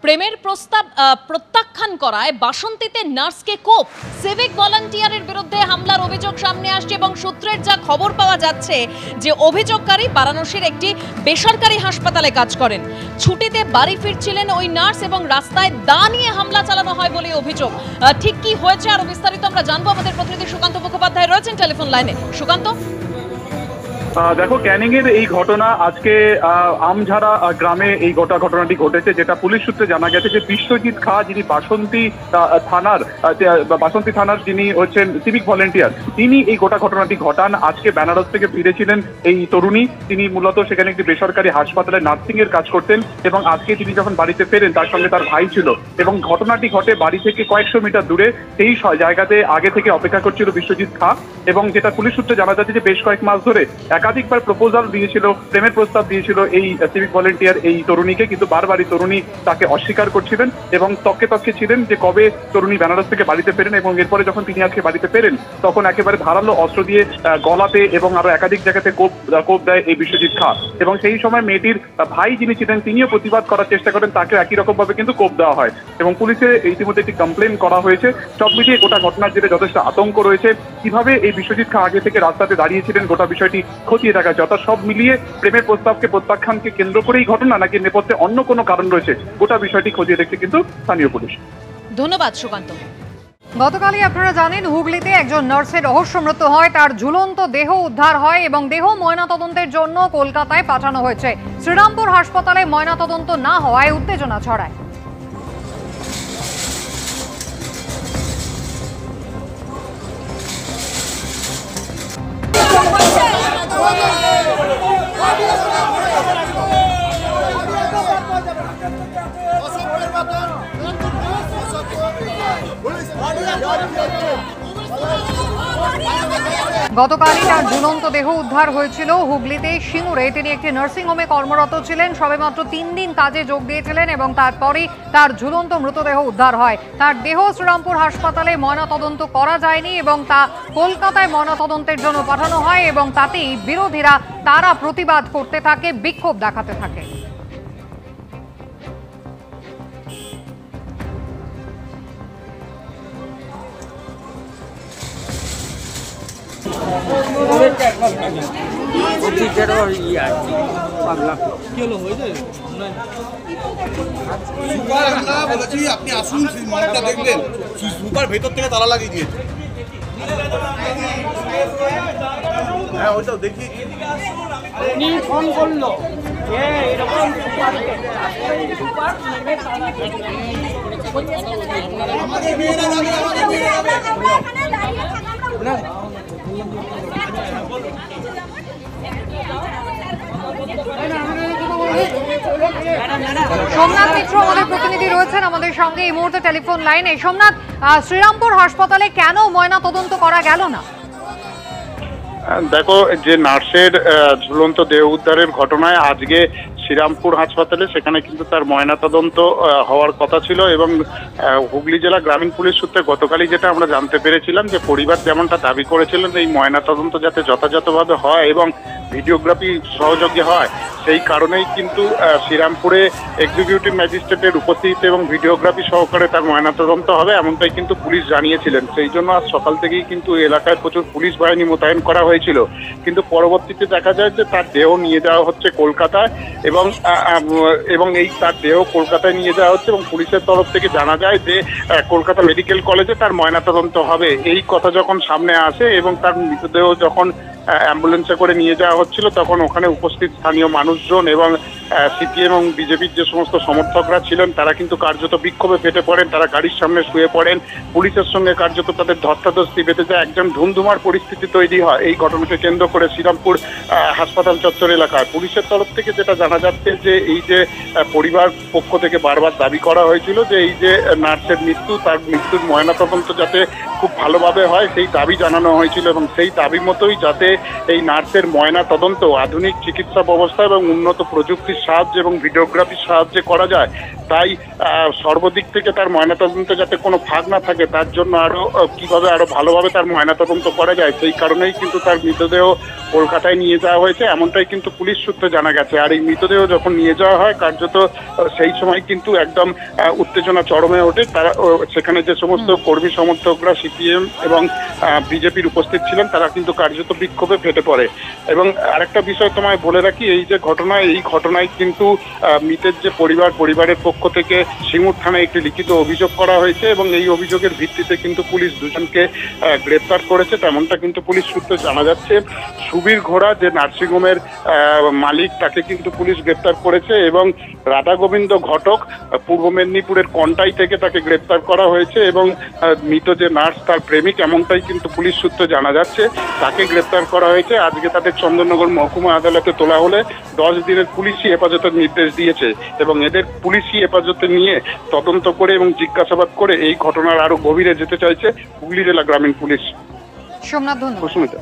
প্রেমের প্রস্তাব প্রত্যাখ্যান করায় বাসন্তীতে নার্সকে কোপ, সিভিক ভলান্টিয়ারের বিরুদ্ধে হামলার অভিযোগ সামনে আসছে এবং সূত্রের যা খবর পাওয়া যাচ্ছে যে অভিযোগকারী বারাণসীর একটি বেসরকারি হাসপাতালে কাজ করেন। ছুটিতে বাড়ি ফিরছিলেন ওই নার্স এবং রাস্তায় দা নিয়ে হামলা চালানো হয় বলে অভিযোগ। ঠিক কি হয়েছে আরো বিস্তারিত আমরা জানবো। আমাদের প্রতিনিধি সুকান্ত মুখোপাধ্যায় রয়েছেন টেলিফোন লাইনে। সুকান্ত, দেখো, ক্যানিং এর এই ঘটনা আজকে আমঝাড়া গ্রামে এই ঘটনাটি ঘটেছে, যেটা পুলিশ সূত্রে জানা গেছে যে বিশ্বজিৎ খা, যিনি বাসন্তী থানার যিনি হচ্ছেন সিভিক ভলেন্টিয়ার, তিনি এই ঘটনাটি ঘটান। আজকে বেনারস থেকে ফিরেছিলেন এই তরুণী। তিনি মূলত সেখানে একটি বেসরকারি হাসপাতালে নার্সিং এর কাজ করতেন এবং আজকে তিনি যখন বাড়িতে ফেরেন তার সঙ্গে তার ভাই ছিল এবং ঘটনাটি ঘটে বাড়ি থেকে কয়েকশো মিটার দূরে। সেই জায়গাতে আগে থেকে অপেক্ষা করছিল বিশ্বজিৎ খা এবং যেটা পুলিশ সূত্রে জানা যাচ্ছে যে বেশ কয়েক মাস ধরে একাধিকবার প্রপোজাল দিয়েছিল, প্রেমের প্রস্তাব দিয়েছিল এই সিভিক ভলেন্টিয়ার এই তরুণীকে, কিন্তু বারবারই তরুণী তাকে অস্বীকার করছিলেন এবং তককে ছিলেন যে কবে তরুণী বেনারস থেকে বাড়িতে ফেরেন। এবং এরপরে যখন তিনি আজকে বাড়িতে ফেরেন তখন একেবারে ধারালো অস্ত্র দিয়ে গলাতে এবং আরো একাধিক জায়গাতে কোপ দেয় এই বিশ্বজিৎ খা। এবং সেই সময় মেয়েটির ভাই যিনি ছিলেন তিনিও প্রতিবাদ করার চেষ্টা করেন, তাকে একই রকম ভাবে কিন্তু কোপ দেওয়া হয় এবং পুলিশে ইতিমধ্যে একটি কমপ্লেন করা হয়েছে। সব মিলিয়ে গোটা ঘটনার জেরে যথেষ্ট আতঙ্ক রয়েছে। কিভাবে এই বিশ্বজিৎ খা আগে থেকে রাস্তাতে দাঁড়িয়েছিলেন গোটা বিষয়টি খতিয়ে দেখা যায়। অর্থাৎ সব মিলিয়ে প্রেমের প্রস্তাবকে প্রত্যাখ্যানকে কেন্দ্র করেই ঘটনা নাকি নেপথ্যে অন্য কোনো কারণ রয়েছে, গোটা বিষয়টি খতিয়ে দেখছে কিন্তু স্থানীয় পুলিশ। ধন্যবাদ সুকান্ত। গতকালই আপনারা জানেন হুগলিতে একজন নার্সের রহস্য মৃত্যু হয়, তার ঝুলন্ত দেহ উদ্ধার হয় এবং দেহ ময়নাতদন্তের জন্য কলকাতায় পাঠানো হয়েছে। শ্রীরামপুর হাসপাতালে ময়নাতদন্ত না হওয়ায় উত্তেজনা ছড়ায়। গতকালই তার ঝুলন্ত দেহ উদ্ধার হয়েছিল হুগলিতে সিঙ্গুরে। তিনি একটি নার্সিং হোমে কর্মরত ছিলেন, সবেমাত্র 3 দিন কাজে যোগ দিয়েছিলেন এবং তারপরই তার ঝুলন্ত মৃতদেহ উদ্ধার হয়। তার দেহ শ্রীরামপুর হাসপাতালে ময়নাতদন্ত করা যায়নি এবং তা কলকাতায় ময়নাতদন্তের জন্য পাঠানো হয় এবং তাতেই বিরোধীরা তারা প্রতিবাদ করতে থাকে, বিক্ষোভ দেখাতে থাকে। আপনি আসুন, দেখবেন সুপার ভেতর থেকে তালা লাগিয়ে দিয়েছে। হ্যাঁ, ওইটাও দেখি ফোন করলো সোমনাথ মিত্র আমাদের প্রতিনিধি রয়েছেন আমাদের সঙ্গে এই মুহূর্তে টেলিফোন লাইনে। সোমনাথ, শ্রীরামপুর হাসপাতালে কেন ময়না তদন্ত করা গেল না? দেখো, যে নার্সের ঝুলন্ত দেহ উদ্ধারের ঘটনায় আজকে শ্রীরামপুর হাসপাতালে সেখানে কিন্তু তার ময়নাতদন্ত হওয়ার কথা ছিল এবং হুগলি জেলা গ্রামীণ পুলিশ সূত্রে গতকালই যেটা আমরা জানতে পেরেছিলাম যে পরিবার যেমনটা দাবি করেছিলেন এই ময়নাতদন্ত যাতে যথাযথভাবে হয় এবং ভিডিওগ্রাফি সহযোগী হয়, সেই কারণেই কিন্তু শ্রীরামপুরে এক্সিকিউটিভ ম্যাজিস্ট্রেটের উপস্থিতিতে এবং ভিডিওগ্রাফি সহকারে তার ময়নাতদন্ত হবে এমনটাই কিন্তু পুলিশ জানিয়েছিলেন। সেই জন্য আজ সকাল থেকেই কিন্তু এলাকায় প্রচুর পুলিশ বাহিনী মোতায়েন করা হয়েছিল, কিন্তু পরবর্তীতে দেখা যায় যে তার দেহ নিয়ে যাওয়া হচ্ছে কলকাতায় এবং এই তার দেহ কলকাতায় নিয়ে যাওয়া হচ্ছে এবং পুলিশের তরফ থেকে জানা যায় যে কলকাতা মেডিকেল কলেজে তার ময়নাতদন্ত হবে। এই কথা যখন সামনে আসে এবং তার মৃতদেহ যখন অ্যাম্বুলেন্সে করে নিয়ে যাওয়া হচ্ছিল তখন ওখানে উপস্থিত স্থানীয় মানুষজন এবং সিপিএম এবং বিজেপির যে সমস্ত সমর্থকরা ছিলেন তারা কিন্তু কার্যত বিক্ষোভে ফেটে পড়েন, তারা গাড়ির সামনে শুয়ে পড়েন, পুলিশের সঙ্গে কার্যত তাদের ধস্তাধস্তি বেঁধে যায়, একজন ধুমধুমার পরিস্থিতি তৈরি হয়। এই ঘটনাকে কেন্দ্র করে শ্রীরামপুর হাসপাতাল চত্বর এলাকায় পুলিশের তরফ থেকে যেটা জানা যাচ্ছে যে এই যে পরিবার পক্ষ থেকে বারবার দাবি করা হয়েছিল যে এই যে নার্সের মৃত্যু, তার মৃত্যুর ময়নাতদন্ত যাতে খুব ভালোভাবে হয় সেই দাবি জানানো হয়েছিল এবং সেই দাবি মতোই যাতে এই নার্সের ময়না তদন্ত আধুনিক চিকিৎসা ব্যবস্থা এবং উন্নত প্রযুক্তির সাহায্যে এবং ভিডিওগ্রাফির সাহায্যে করা যায়। তাই সর্বদিক থেকে তার ময়নাতদন্ত যাতে কোনো ফাঁক না থাকে তার জন্য কিভাবে আরো ভালোভাবে তার ময়নাতদন্ত করা যায় সেই কারণেই কিন্তু তার মৃতদেহ কলকাতায় নিয়ে যাওয়া হয়েছে, এমনটাই কিন্তু পুলিশ সূত্রে জানা গেছে। আর এই মৃতদেহ যখন নিয়ে যাওয়া হয় কার্যত সেই সময় কিন্তু একদম উত্তেজনা চরমে ওঠে। তারা সেখানে যে সমস্ত কর্মী সমর্থকরা সিপিএম এবং বিজেপির উপস্থিত ছিলেন তারা কিন্তু কার্যত বিক্ষোভে ফেটে পড়ে। এবং আরেকটা বিষয় তোমায় বলে রাখি, এই যে ঘটনা, এই ঘটনায় কিন্তু মৃতের যে পরিবারের পক্ষ থেকে সিঙ্গুর থানায় একটি লিখিত অভিযোগ করা হয়েছে এবং এই অভিযোগের ভিত্তিতে কিন্তু পুলিশ দুজনকে গ্রেপ্তার করেছে, তেমনটা কিন্তু পুলিশ সূত্রে জানা যাচ্ছে। সুবীর ঘোড়া যে নার্সিংহোমের মালিক তাকে কিন্তু পুলিশ গ্রেপ্তার করেছে এবং রাধা গোবিন্দ ঘটক পূর্ব মেদিনীপুরের কন্টাই থেকে তাকে গ্রেপ্তার করা হয়েছে এবং মৃত যে নার্স তার প্রেমিক এমনটাই কিন্তু পুলিশ সূত্রে জানা যাচ্ছে, তাকে গ্রেপ্তার করা হয়েছে। আজকে তাদের চন্দননগর মহকুমা আদালতে তোলা হলে 10 দিনের পুলিশি হেফাজতের নির্দেশ দিয়েছে এবং এদের পুলিশি হেফাজতে নিয়ে তদন্ত করে এবং জিজ্ঞাসাবাদ করে এই ঘটনার আরো গভীরে যেতে চাইছে হুগলি জেলা গ্রামীণ পুলিশ। সোমনাথ, ধন্যবাদ। সুস্মিতা।